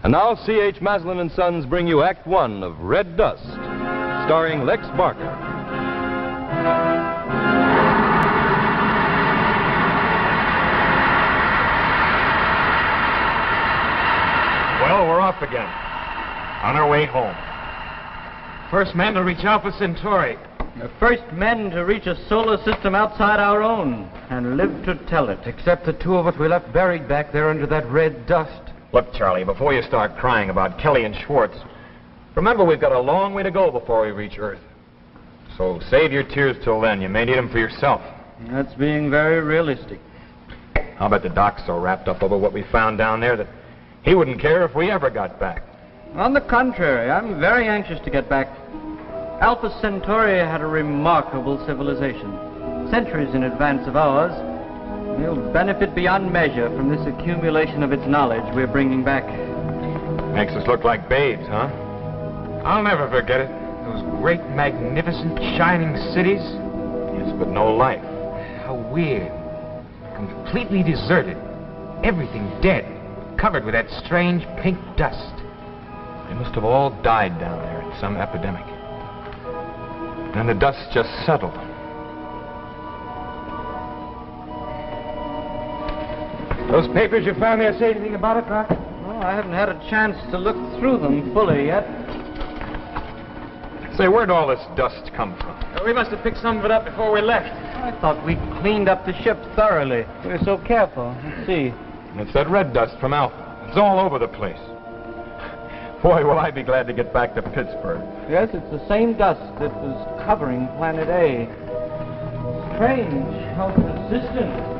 And now C.H. Maslin and Sons bring you Act One of Red Dust, starring Lex Barker. Well, we're off again. On our way home. First men to reach Alpha Centauri. The first men to reach a solar system outside our own and live to tell it. Except the two of us we left buried back there under that red dust. Look, Charlie, before you start crying about Kelly and Schwartz, remember we've got a long way to go before we reach Earth. So save your tears till then. You may need them for yourself. That's being very realistic. I'll bet the doc's so wrapped up over what we found down there that he wouldn't care if we ever got back. On the contrary, I'm very anxious to get back. Alpha Centauri had a remarkable civilization, centuries in advance of ours. We'll benefit beyond measure from this accumulation of its knowledge we're bringing back. Makes us look like babes, huh? I'll never forget it. Those great, magnificent, shining cities. Yes, but no life. How weird. Completely deserted. Everything dead. Covered with that strange pink dust. They must have all died down there in some epidemic. And the dust just settled. Those papers you found there say anything about it, Doc? Well, I haven't had a chance to look through them fully yet. Say, where'd all this dust come from? We must have picked some of it up before we left. I thought we cleaned up the ship thoroughly. We were so careful. Let's see. It's that red dust from Alpha. It's all over the place. Boy, will I be glad to get back to Pittsburgh. Yes, it's the same dust that was covering Planet A. Strange how persistent.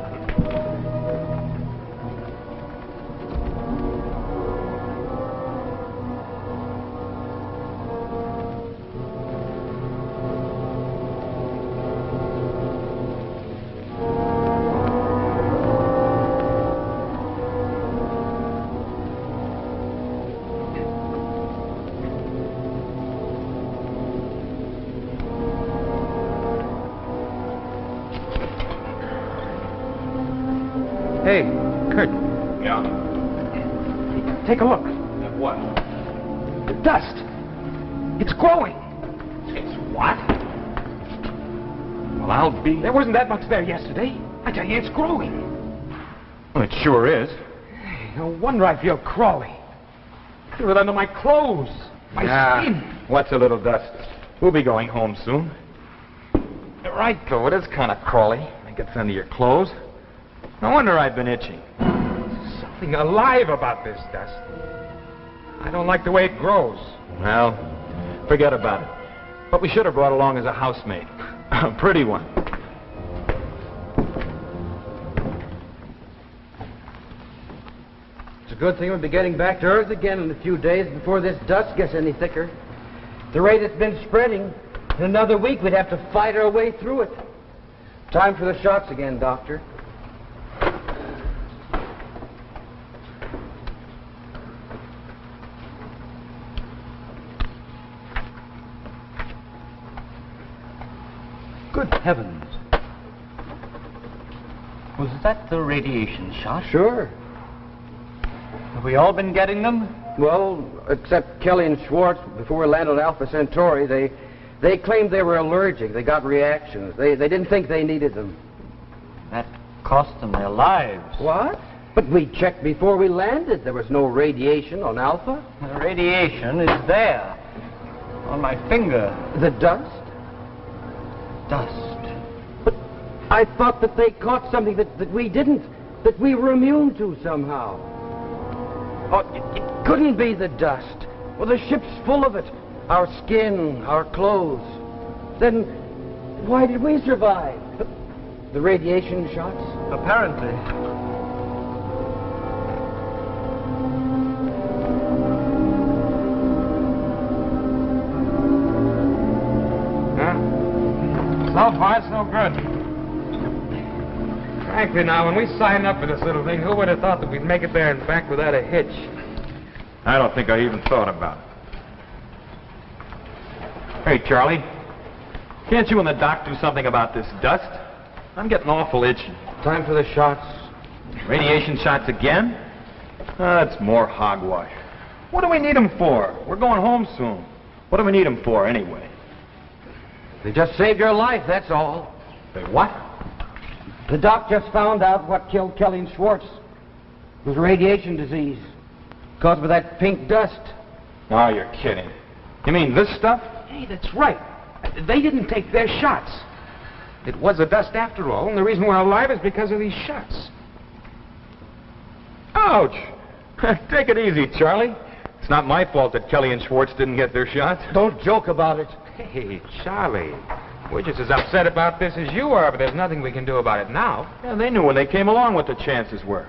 Hey, Kurt. Yeah? Take a look. At what? The dust. It's growing. It's what? Well, I'll be... There wasn't that much there yesterday. I tell you, it's growing. Well, it sure is. No wonder I feel crawly. Feel it under my clothes. My skin. What's a little dust? We'll be going home soon. You're right, though. It is kind of crawly. It gets under your clothes. No wonder I've been itching. There's something alive about this dust. I don't like the way it grows. Well, forget about it. But we should have brought along as a housemaid. A pretty one. It's a good thing we'll be getting back to Earth again in a few days before this dust gets any thicker. At the rate it's been spreading, in another week we'd have to fight our way through it. Time for the shots again, Doctor. Good heavens. Was that the radiation shot? Sure. Have we all been getting them? Well, except Kelly and Schwartz, before we landed on Alpha Centauri, they claimed they were allergic. They got reactions. They didn't think they needed them. That cost them their lives. What? But we checked before we landed. There was no radiation on Alpha. The radiation is there. On my finger. The dust? Dust. But I thought that they caught something that we didn't, that we were immune to somehow. Oh, it couldn't be the dust. Well, the ship's full of it. Our skin, our clothes. Then why did we survive? The radiation shots? Apparently. So far, it's no good. Frankly, now, when we signed up for this little thing, who would have thought that we'd make it there and back without a hitch? I don't think I even thought about it. Hey, Charlie, can't you and the doc do something about this dust? I'm getting awful itchy. Time for the shots. Radiation shots again? That's more hogwash. What do we need them for? We're going home soon. What do we need them for, anyway? They just saved your life, that's all. They what? The doc just found out what killed Kelly and Schwartz. It was radiation disease, caused by that pink dust. Oh, you're kidding. You mean this stuff? Hey, that's right. They didn't take their shots. It was the dust after all, and the reason we're alive is because of these shots. Ouch! Take it easy, Charlie. It's not my fault that Kelly and Schwartz didn't get their shots. Don't joke about it. Hey, Charlie, we're just as upset about this as you are, but there's nothing we can do about it now. Yeah, they knew when they came along what the chances were.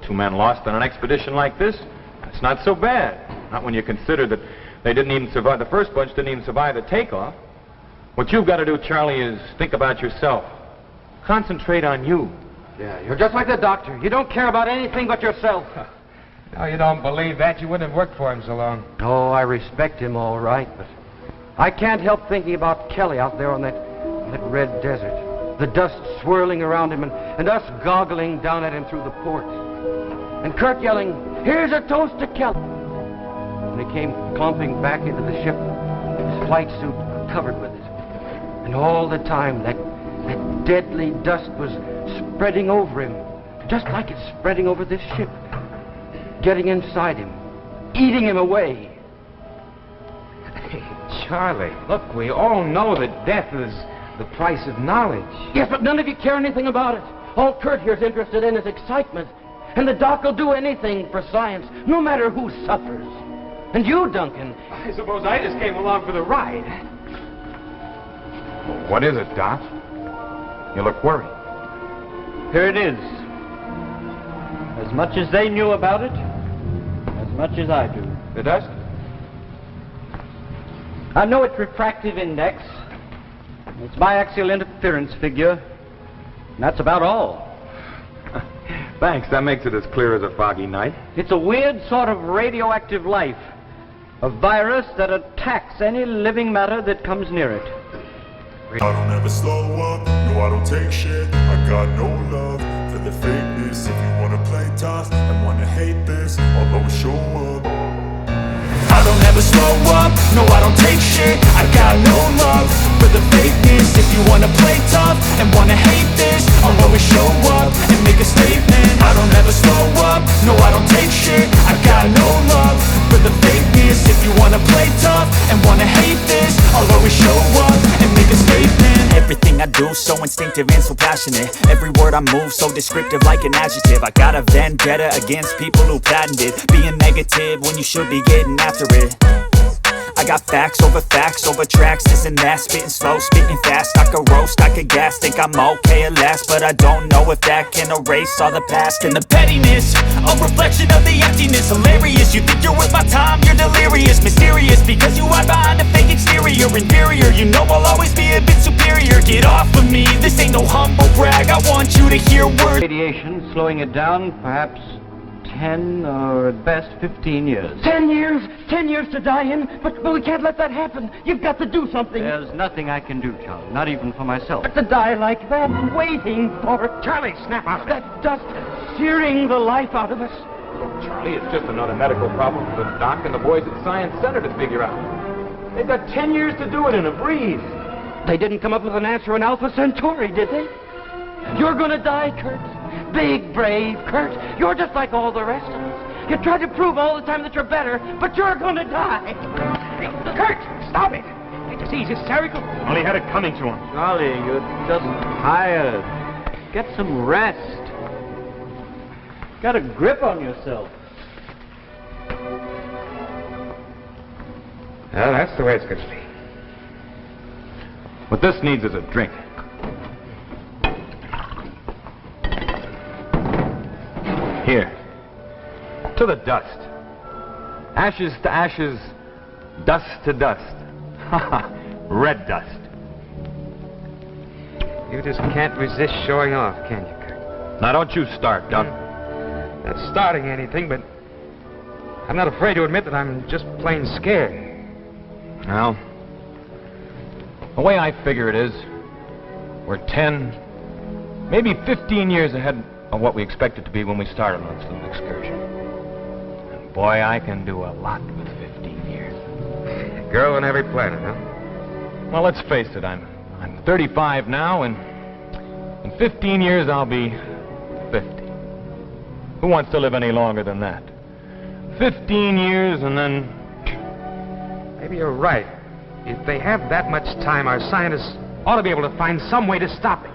2 men lost on an expedition like this, that's not so bad. Not when you consider that they didn't even survive, the first bunch didn't even survive the takeoff. What you've got to do, Charlie, is think about yourself. Concentrate on you. Yeah, you're just like the doctor. You don't care about anything but yourself. No, you don't believe that. You wouldn't have worked for him so long. Oh, I respect him all right, but I can't help thinking about Kelly out there on that red desert. The dust swirling around him and us goggling down at him through the port. And Kurt yelling, "Here's a toast to Kelly." When he came clomping back into the ship, his flight suit covered with it. And all the time, that deadly dust was spreading over him, just like it's spreading over this ship, getting inside him, eating him away. Hey, Charlie, look, we all know that death is the price of knowledge. Yes, but none of you care anything about it. All Kurt here's interested in is excitement. And the doc will do anything for science, no matter who suffers. And you, Duncan... I suppose I just came along for the ride. What is it, Doc? You look worried. Here it is. As much as they knew about it, as much as I do. The dust? I know its refractive index. Its biaxial interference figure. And that's about all. Thanks, that makes it as clear as a foggy night. It's a weird sort of radioactive life. A virus that attacks any living matter that comes near it. I don't ever slow up, no I don't take shit. I got no love for the fakeness. If you wanna play tough and wanna hate this, I'll always show up. I don't ever slow up, no I don't take shit. I got no love for the fakeness. If you wanna play tough and wanna hate this, I'll always show up and make a statement. I don't ever slow up, no I don't take shit. I got no love for the fakeness. If you wanna play tough and wanna hate this, I'll always show up and make a statement. Everything I do so instinctive and so passionate. Every word I move so descriptive like an adjective. I got a vendetta against people who patented being negative when you should be getting after it. I got facts over tracks, this and that. Spitting slow, spitting fast, I could roast, I could gas. Think I'm okay at last, but I don't know if that can erase all the past. And the pettiness, a reflection of the emptiness. Hilarious, you think you're worth my time, you're delirious. Mysterious, because you hide behind a fake exterior. Inferior, you know I'll always be a bit superior. Get off of me, this ain't no humble brag. I want you to hear words. Radiation slowing it down perhaps 10 or at best 15 years. 10 years? 10 years to die in? But we can't let that happen. You've got to do something. There's nothing I can do, Charlie, not even for myself. But to die like that, waiting for... Charlie, snap out of it. That dust searing the life out of us. Charlie, it's just another medical problem for the doc and the boys at Science Center to figure out. They've got 10 years to do it in a breeze. They didn't come up with an answer in Alpha Centauri, did they? You're gonna die, Kurt. Big, brave Kurt. You're just like all the rest of us. You try to prove all the time that you're better, but you're gonna die. Hey, Kurt, stop it. Can't you see he's hysterical? Well, he had it coming to him. Charlie, you're just tired. Get some rest. Got a grip on yourself. Well, that's the way it's gonna be. What this needs is a drink. Here. To the dust. Ashes to ashes, dust to dust. Red dust. You just can't resist showing off, can you, Kurt? Now don't you start, Doc. Not starting anything, but I'm not afraid to admit that I'm just plain scared. Well, the way I figure it is, we're 10, maybe 15 years ahead of what we expected to be when we started on this little excursion. Boy, I can do a lot with 15 years. Girl on every planet, huh? Well, let's face it, I'm 35 now, and in 15 years I'll be 50. Who wants to live any longer than that? 15 years and then... Maybe you're right. If they have that much time, our scientists ought to be able to find some way to stop it.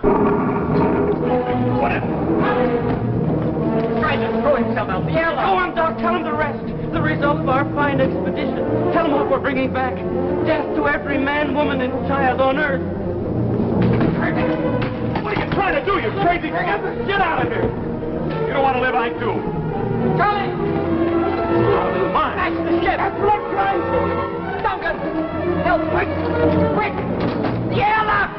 Whatever. Trying to throw himself out the airlock. Go on, Doc. Tell him the rest. The result of our fine expedition. Tell him what we're bringing back. Death to every man, woman, and child on Earth. What are you trying to do, you crazy thing? Get out of here! You don't want to live like do. Charlie! Mine. That's the ship. That's blood crying. Duncan! Help! Quick! Quick! The airlock!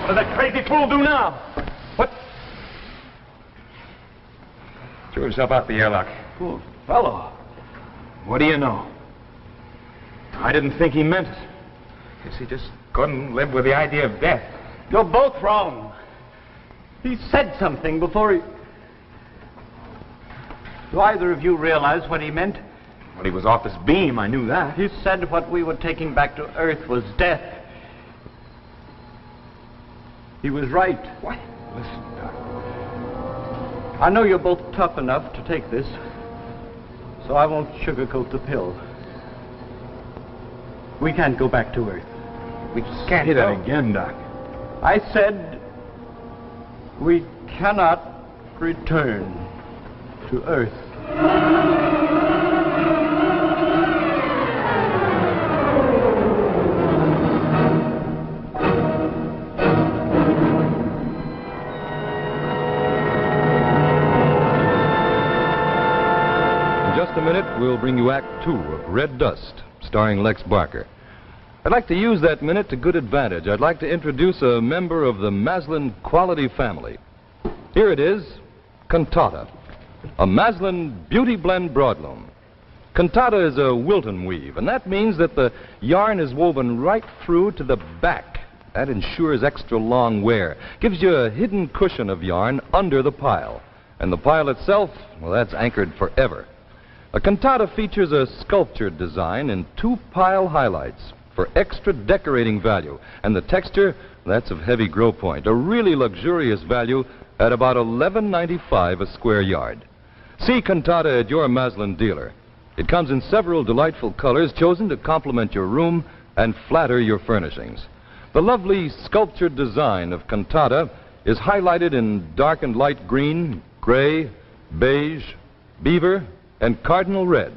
What does that crazy fool do now? What? Threw himself out the airlock. Poor fellow. What do you know? I didn't think he meant it. Guess he just couldn't live with the idea of death. You're both wrong. He said something before he... Do either of you realize what he meant? When he was off his beam, I knew that. He said what we were taking back to Earth was death. He was right. What? Listen, Doc. I know you're both tough enough to take this, so I won't sugarcoat the pill. We can't go back to Earth. We can't hit that again, Doc. I said we cannot return to Earth. In just a minute, we'll bring you Act 2 of Red Dust, starring Lex Barker. I'd like to use that minute to good advantage. I'd like to introduce a member of the Maslin quality family. Here it is, Cantata, a Maslin Beauty Blend broadloom. Cantata is a Wilton weave, and that means that the yarn is woven right through to the back. That ensures extra long wear, gives you a hidden cushion of yarn under the pile. And the pile itself, well, that's anchored forever. A Cantata features a sculptured design in 2 pile highlights for extra decorating value. And the texture, that's of heavy grow point, a really luxurious value at about $11.95 a square yard. See Cantata at your Maslin dealer. It comes in several delightful colors chosen to complement your room and flatter your furnishings. The lovely sculptured design of Cantata is highlighted in dark and light green, gray, beige, beaver, and cardinal red.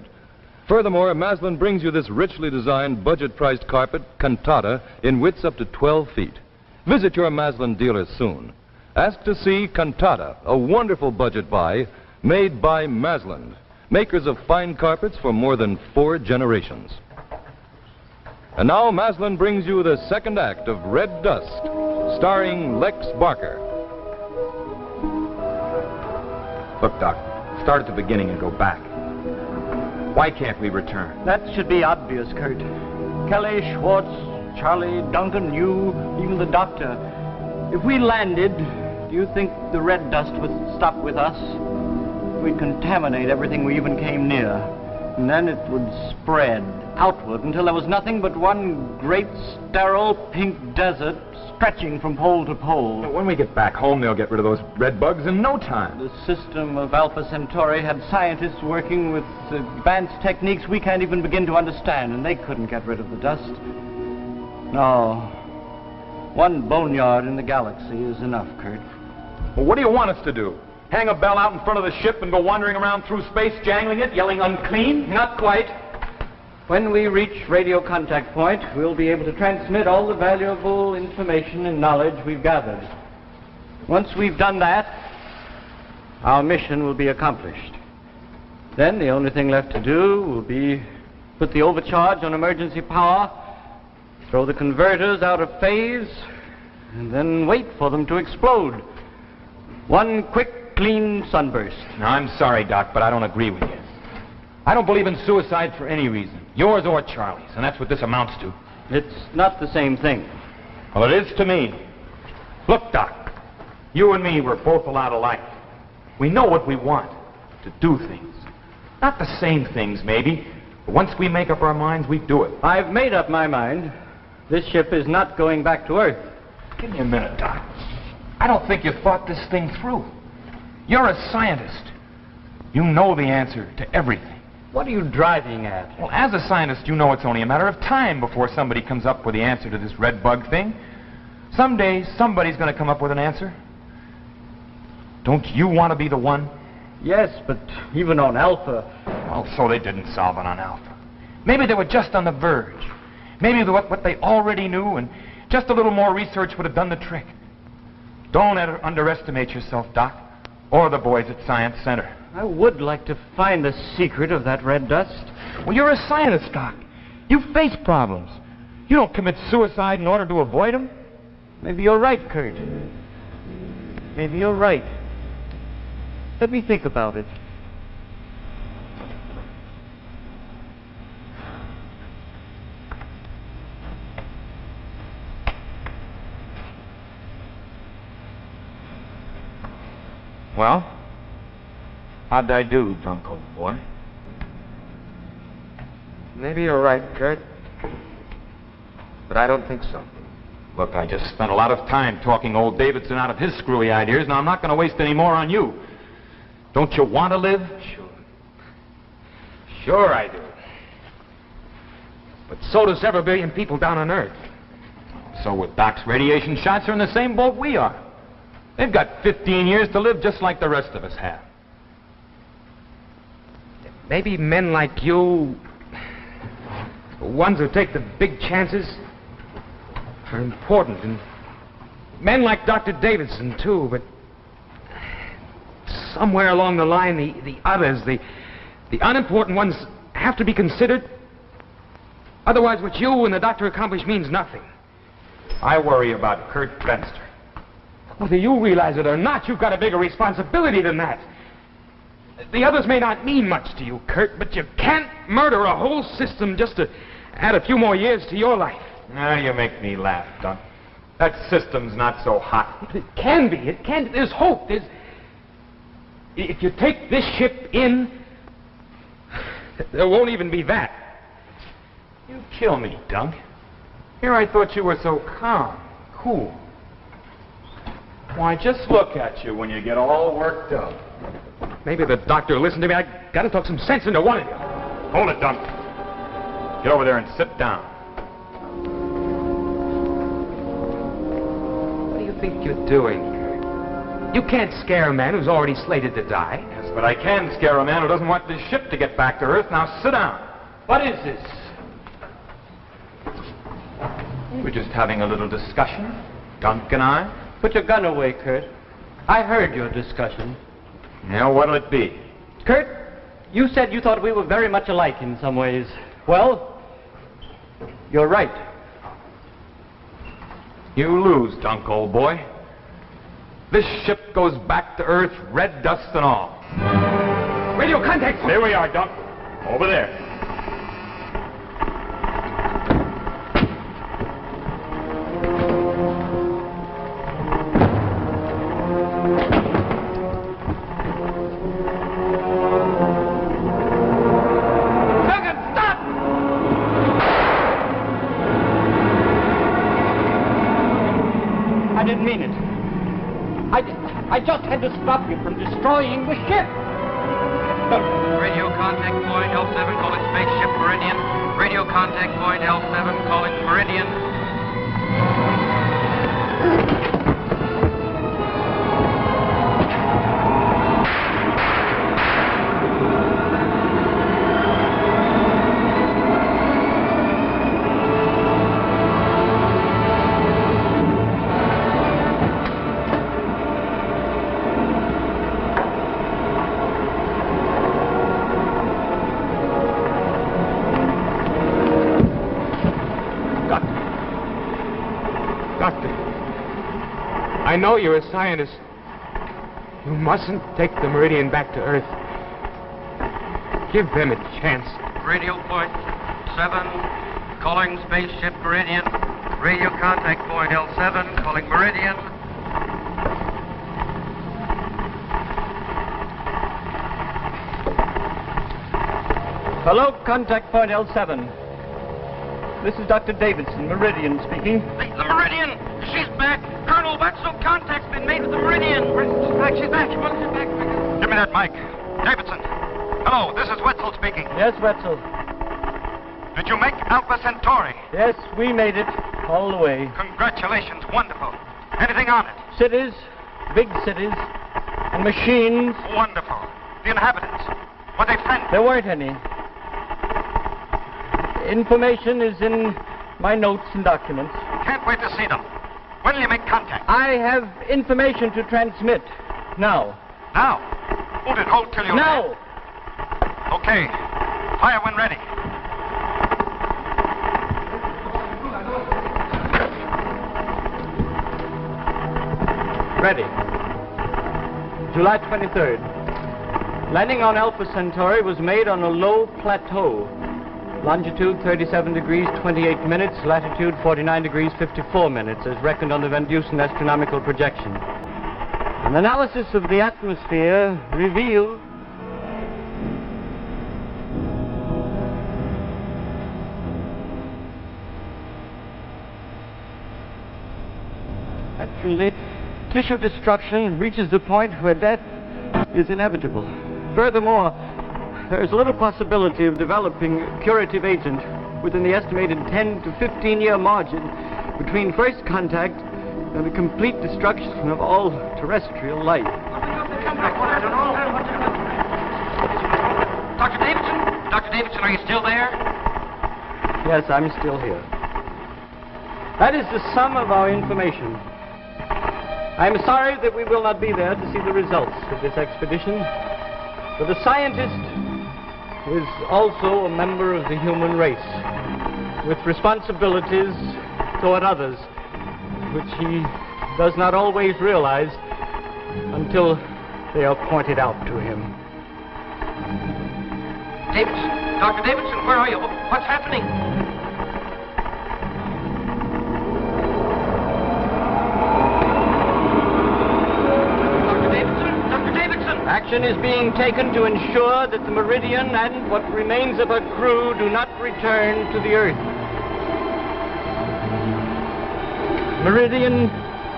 Furthermore, Maslin brings you this richly designed, budget-priced carpet, Cantata, in widths up to 12 feet. Visit your Maslin dealer soon. Ask to see Cantata, a wonderful budget buy made by Maslin, makers of fine carpets for more than 4 generations. And now Maslin brings you the second act of Red Dust, starring Lex Barker. Look, Doc, start at the beginning and go back. Why can't we return? That should be obvious, Kurt. Kelly, Schwartz, Charlie, Duncan, you, even the doctor. If we landed, do you think the red dust would stop with us? We'd contaminate everything we even came near. And then it would spread outward until there was nothing but one great sterile pink desert stretching from pole to pole. When we get back home, they'll get rid of those red bugs in no time. The system of Alpha Centauri had scientists working with advanced techniques we can't even begin to understand, and they couldn't get rid of the dust. No. One boneyard in the galaxy is enough, Kurt. Well, what do you want us to do? Hang a bell out in front of the ship and go wandering around through space, jangling it, yelling unclean? Not quite. When we reach radio contact point, we'll be able to transmit all the valuable information and knowledge we've gathered. Once we've done that, our mission will be accomplished. Then the only thing left to do will be put the overcharge on emergency power, throw the converters out of phase, and then wait for them to explode. One quick, clean sunburst. Now, I'm sorry, Doc, but I don't agree with you. I don't believe in suicide for any reason, yours or Charlie's, and that's what this amounts to. It's not the same thing. Well, it is to me. Look, Doc, you and me were both a lot alike. We know what we want, to do things. Not the same things, maybe, but once we make up our minds, we do it. I've made up my mind. This ship is not going back to Earth. Give me a minute, Doc. I don't think you thought this thing through. You're a scientist. You know the answer to everything. What are you driving at? Well, as a scientist, you know it's only a matter of time before somebody comes up with the answer to this red bug thing. Someday, somebody's going to come up with an answer. Don't you want to be the one? Yes, but even on Alpha... Well, so they didn't solve it on Alpha. Maybe they were just on the verge. Maybe what they already knew, and just a little more research would have done the trick. Don't underestimate yourself, Doc, or the boys at Science Center. I would like to find the secret of that red dust. Well, you're a scientist, Doc. You face problems. You don't commit suicide in order to avoid them. Maybe you're right, Kurt. Maybe you're right. Let me think about it. Well, how'd I do, Dunk, old boy? Maybe you're right, Kurt. But I don't think so. Look, I just spent a lot of time talking old Davidson out of his screwy ideas. Now, I'm not going to waste any more on you. Don't you want to live? Sure. Sure I do. But so do several billion people down on Earth. So with Doc's radiation shots are in the same boat we are. They've got 15 years to live just like the rest of us have. Maybe men like you, ones who take the big chances, are important. And men like Dr. Davidson, too, but somewhere along the line, the others, the unimportant ones, have to be considered. Otherwise, what you and the doctor accomplish means nothing. I worry about Kurt Benster. Whether you realize it or not, you've got a bigger responsibility than that. The others may not mean much to you, Kurt, but you can't murder a whole system just to add a few more years to your life. Now you make me laugh, Dunk. That system's not so hot. It can be. It can. There's hope. If you take this ship in, there won't even be that. You kill me, Dunk. Here I thought you were so calm, cool. Why, just look at you when you get all worked up. Maybe the doctor will listen to me. I gotta talk some sense into one of you. Hold it, Dunk. Get over there and sit down. What do you think you're doing, Kurt? You can't scare a man who's already slated to die. Yes, but I can scare a man who doesn't want this ship to get back to Earth. Now sit down. What is this? We're just having a little discussion, Dunk and I. Put your gun away, Kurt. I heard your discussion. Now, what'll it be? Kurt, you said you thought we were very much alike in some ways. Well, you're right. You lose, Dunk, old boy. This ship goes back to Earth, red dust and all. Radio contact! There we are, Dunk. Over there. I didn't mean it. I just had to stop you from destroying the ship. Radio contact point L7 calling spaceship Meridian. Radio contact point L7 calling Meridian. I know you're a scientist. You mustn't take the Meridian back to Earth. Give them a chance. Radio point 7 calling spaceship Meridian. Radio contact point L7 calling Meridian. Hello, contact point L7. This is Dr. Davidson, Meridian speaking. The Meridian! She's back! Colonel Wetzel, contact's been made with the Meridian! She's back. Give me that mic. Davidson. Hello, this is Wetzel speaking. Yes, Wetzel. Did you make Alpha Centauri? Yes, we made it. All the way. Congratulations. Wonderful. Anything on it? Cities, big cities, and machines. Wonderful. The inhabitants. Were they friendly? There weren't any. Information is in my notes and documents. Can't wait to see them. When will you make contact? I have information to transmit. Now. Now? Hold it. Hold till you... Now! Okay. Fire when ready. Ready. July 23rd. Landing on Alpha Centauri was made on a low plateau. Longitude 37 degrees 28 minutes, latitude 49 degrees 54 minutes, as reckoned on the Van Dusen astronomical projection. An analysis of the atmosphere revealed actually tissue destruction reaches the point where death is inevitable. Furthermore, there is little possibility of developing a curative agent within the estimated 10 to 15 year margin between first contact and the complete destruction of all terrestrial life. Dr. Davidson? Dr. Davidson, are you still there? Yes, I'm still here. That is the sum of our information. I am sorry that we will not be there to see the results of this expedition, but the scientist is also a member of the human race, with responsibilities toward others, which he does not always realize until they are pointed out to him. Davidson, Dr. Davidson, where are you? What's happening? Action is being taken to ensure that the Meridian and what remains of her crew do not return to the Earth. Meridian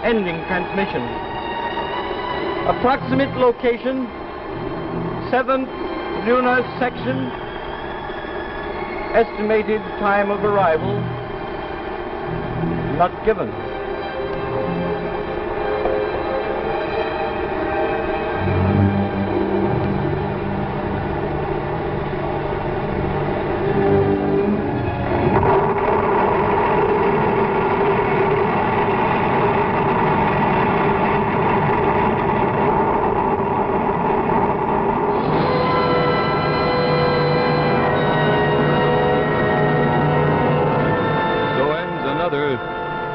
ending transmission. Approximate location, 7th lunar section. Estimated time of arrival, not given.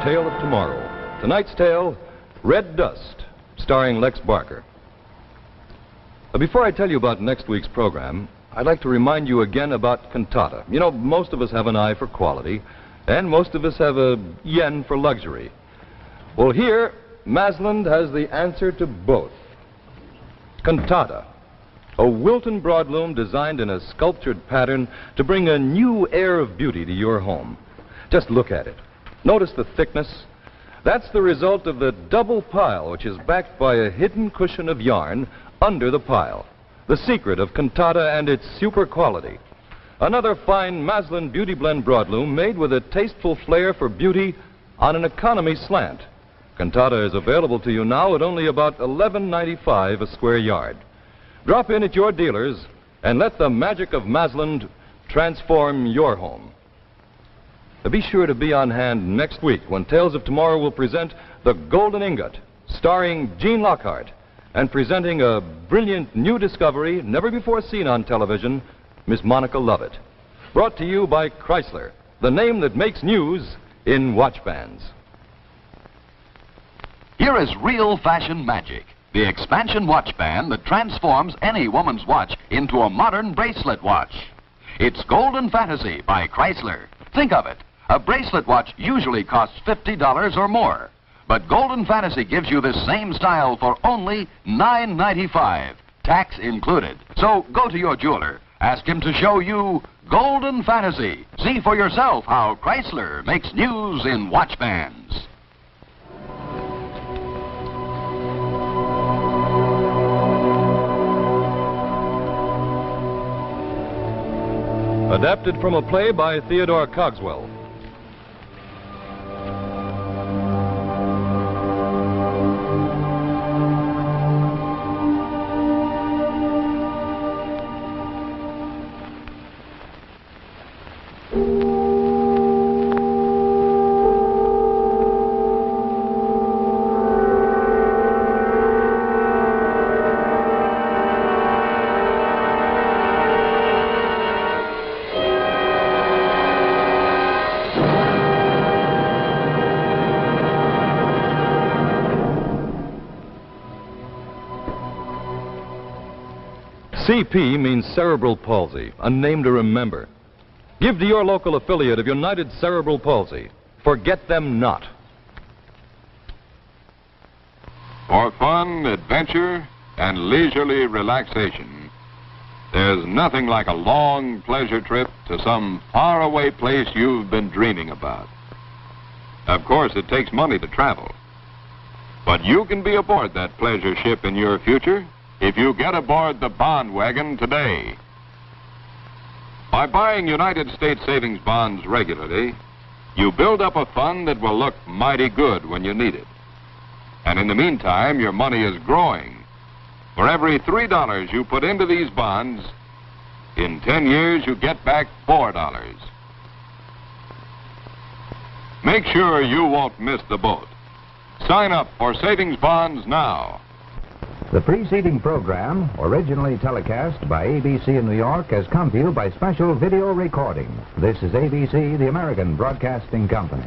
Tale of Tomorrow. Tonight's tale, Red Dust, starring Lex Barker. Before I tell you about next week's program, I'd like to remind you again about cantata. You know, most of us have an eye for quality, and most of us have a yen for luxury. Well, here, Masland has the answer to both. Cantata, a Wilton broadloom designed in a sculptured pattern to bring a new air of beauty to your home. Just look at it. Notice the thickness. That's the result of the double pile, which is backed by a hidden cushion of yarn under the pile. The secret of cantata and its super quality. Another fine Masland Beauty Blend broadloom made with a tasteful flair for beauty on an economy slant. Cantata is available to you now at only about $11.95 a square yard. Drop in at your dealers and let the magic of Masland transform your home. Be sure to be on hand next week when Tales of Tomorrow will present The Golden Ingot, starring Gene Lockhart, and presenting a brilliant new discovery never before seen on television, Miss Monica Lovett. Brought to you by Chrysler, the name that makes news in watch bands. Here is real fashion magic, the expansion watch band that transforms any woman's watch into a modern bracelet watch. It's Golden Fantasy by Chrysler. Think of it. A bracelet watch usually costs $50 or more, but Golden Fantasy gives you this same style for only $9.95, tax included. So go to your jeweler Ask him to show you Golden Fantasy. See for yourself how Chrysler makes news in watch bands. Adapted from a play by Theodore Cogswell. CP means cerebral palsy, a name to remember. Give to your local affiliate of United Cerebral Palsy. Forget them not. For fun, adventure, and leisurely relaxation, there's nothing like a long pleasure trip to some faraway place you've been dreaming about. Of course, it takes money to travel. But you can be aboard that pleasure ship in your future if you get aboard the bond wagon today. By buying United States savings bonds regularly, you build up a fund that will look mighty good when you need it. And in the meantime, your money is growing. For every $3 you put into these bonds, in 10 years you get back $4. Make sure you won't miss the boat. Sign up for savings bonds now. The preceding program, originally telecast by ABC in New York, has come to you by special video recording. This is ABC, the American Broadcasting Company.